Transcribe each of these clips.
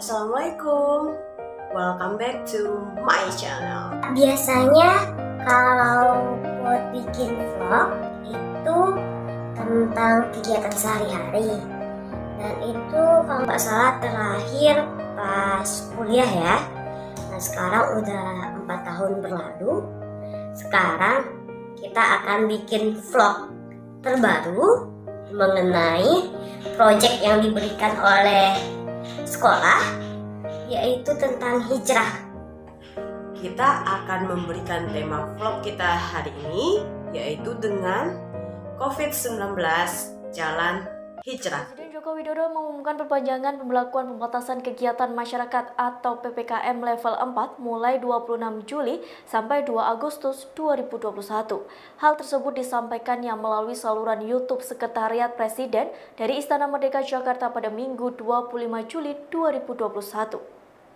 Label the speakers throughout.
Speaker 1: Assalamualaikum, welcome back to my channel.
Speaker 2: Biasanya kalau buat bikin vlog itu tentang kegiatan sehari-hari, dan itu kalau nggak salah terakhir pas kuliah ya. Nah sekarang udah 4 tahun berlalu. Sekarang kita akan bikin vlog terbaru mengenai proyek yang diberikan oleh sekolah, yaitu tentang hijrah.
Speaker 1: Kita akan memberikan tema vlog kita hari ini, yaitu dengan COVID-19 Jalan Hijrah.
Speaker 3: Presiden Joko Widodo mengumumkan perpanjangan pemberlakuan pembatasan kegiatan masyarakat atau PPKM level 4 mulai 26 Juli sampai 2 Agustus 2021. Hal tersebut disampaikannya melalui saluran YouTube Sekretariat Presiden dari Istana Merdeka Jakarta pada Minggu 25 Juli 2021.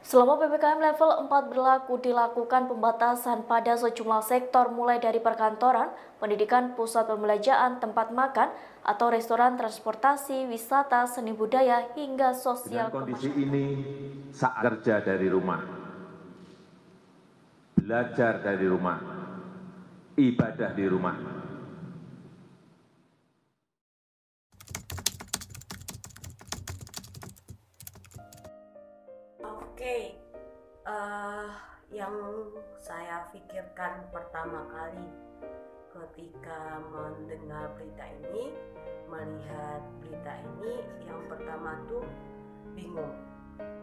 Speaker 3: Selama PPKM level 4 berlaku, dilakukan pembatasan pada sejumlah sektor mulai dari perkantoran, pendidikan, pusat perbelanjaan, tempat makan, atau restoran, transportasi, wisata, seni budaya, hingga sosial.
Speaker 4: Dengan kondisi ini, saat kerja dari rumah, belajar dari rumah, ibadah di rumah.
Speaker 1: Oke, yang saya pikirkan pertama kali ketika mendengar berita ini, melihat berita ini, yang pertama tuh bingung.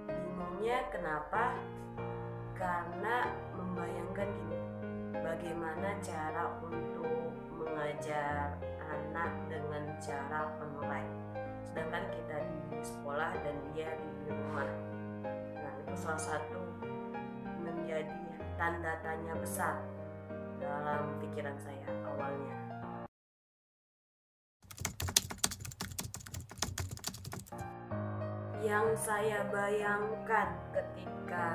Speaker 1: Bingungnya kenapa? Karena membayangkan gini, bagaimana cara untuk mengajar anak dengan cara online, sedangkan kita di sekolah dan dia di rumah. Nah, itu salah satu menjadi tanda tanya besar dalam pikiran saya awalnya. Yang saya bayangkan ketika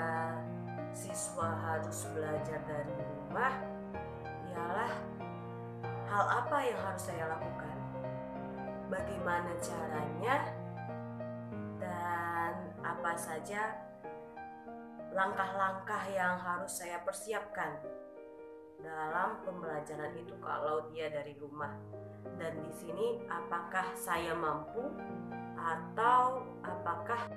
Speaker 1: siswa harus belajar dari rumah ialah hal apa yang harus saya lakukan, bagaimana caranya, dan apa saja langkah-langkah yang harus saya persiapkan dalam pembelajaran itu kalau dia dari rumah. Dan di sini apakah saya mampu atau apakah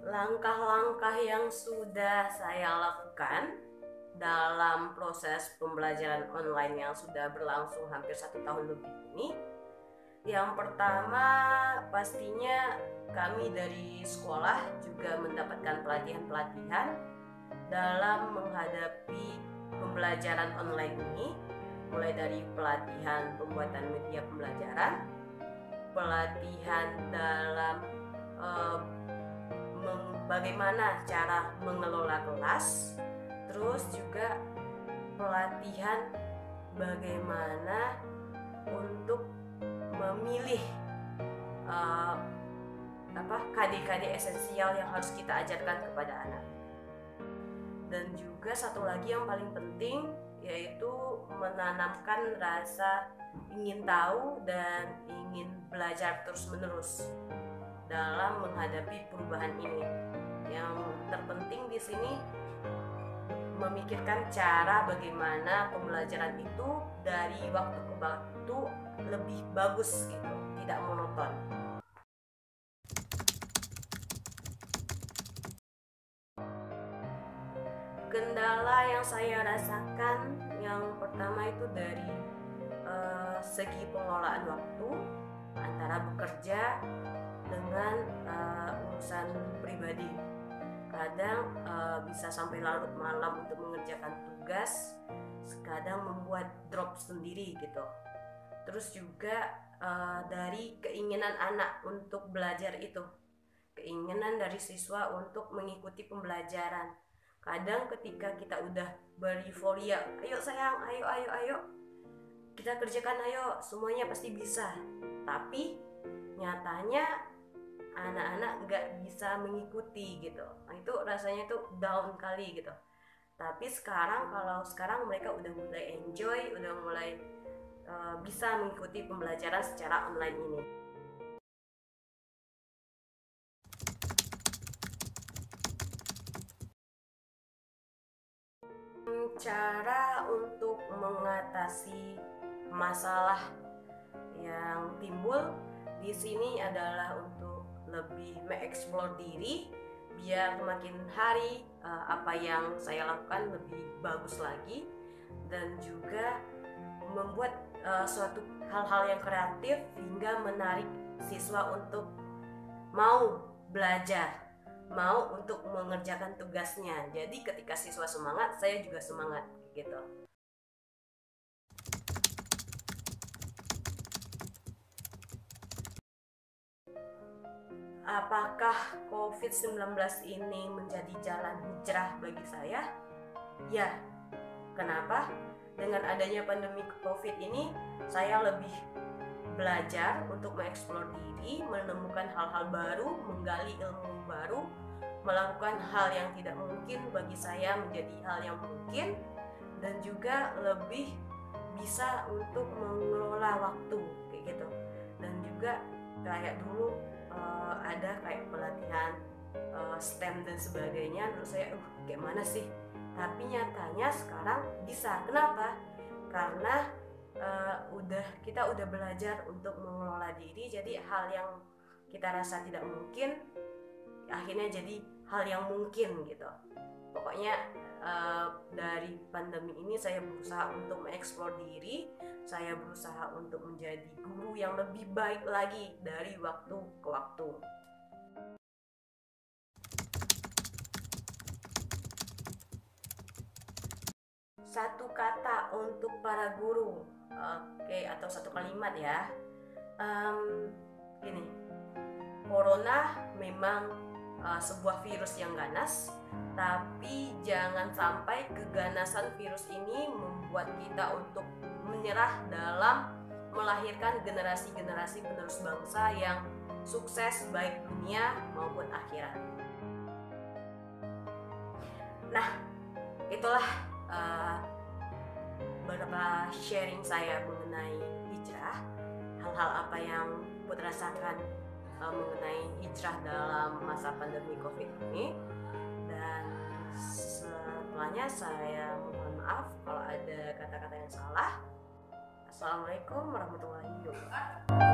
Speaker 1: langkah-langkah yang sudah saya lakukan dalam proses pembelajaran online yang sudah berlangsung hampir 1 tahun lebih ini. Yang pertama, pastinya kami dari sekolah juga mendapatkan pelatihan-pelatihan dalam menghadapi pembelajaran online ini, mulai dari pelatihan pembuatan media pembelajaran, pelatihan dalam bagaimana cara mengelola kelas, terus juga pelatihan bagaimana untuk memilih KD-KD esensial yang harus kita ajarkan kepada anak. Dan juga satu lagi yang paling penting, yaitu menanamkan rasa ingin tahu dan ingin belajar terus-menerus dalam menghadapi perubahan ini. Yang terpenting di sini memikirkan cara bagaimana pembelajaran itu dari waktu ke waktu lebih bagus gitu, tidak monoton. Kendala yang saya rasakan yang pertama itu dari segi pengelolaan waktu antara bekerja dengan urusan pribadi. Kadang bisa sampai larut malam untuk mengerjakan tugas, kadang membuat drop sendiri gitu. Terus juga dari keinginan anak untuk belajar itu, keinginan dari siswa untuk mengikuti pembelajaran. Kadang ketika kita udah bereuforia, ayo sayang, ayo, kita kerjakan, ayo, semuanya pasti bisa. Tapi nyatanya anak-anak nggak bisa mengikuti gitu. Nah, itu rasanya tuh down kali gitu. Tapi kalau sekarang mereka udah mulai enjoy, udah mulai bisa mengikuti pembelajaran secara online ini. Cara untuk mengatasi masalah yang timbul di sini adalah untuk lebih mengeksplor diri, biar makin hari apa yang saya lakukan lebih bagus lagi, dan juga membuat suatu hal-hal yang kreatif hingga menarik siswa untuk mau belajar, mau untuk mengerjakan tugasnya. Jadi ketika siswa semangat, saya juga semangat gitu. Apakah COVID-19 ini menjadi jalan hijrah bagi saya? Ya. Kenapa? Dengan adanya pandemi COVID ini, saya lebih belajar untuk mengeksplor diri, menemukan hal-hal baru, menggali ilmu baru, melakukan hal yang tidak mungkin bagi saya menjadi hal yang mungkin, dan juga lebih bisa untuk mengelola waktu kayak gitu. Dan juga kayak dulu ada kayak pelatihan STEM dan sebagainya, terus saya kayak mana sih, tapi nyatanya sekarang bisa. Kenapa? Karena kita udah belajar untuk mengelola diri, jadi hal yang kita rasa tidak mungkin akhirnya jadi hal yang mungkin gitu. Pokoknya dari pandemi ini saya berusaha untuk mengeksplor diri, saya berusaha untuk menjadi guru yang lebih baik lagi dari waktu ke waktu. Satu kata untuk para guru, atau satu kalimat ya. Gini, corona memang sebuah virus yang ganas, tapi jangan sampai keganasan virus ini membuat kita untuk menyerah dalam melahirkan generasi-generasi penerus bangsa yang sukses baik dunia maupun akhirat. Nah, itulah beberapa sharing saya mengenai hijrah, hal-hal apa yang Put rasakan mengenai hijrah dalam masa pandemi COVID ini. Dan setelahnya saya mohon maaf kalau ada kata-kata yang salah. Assalamualaikum warahmatullahi wabarakatuh.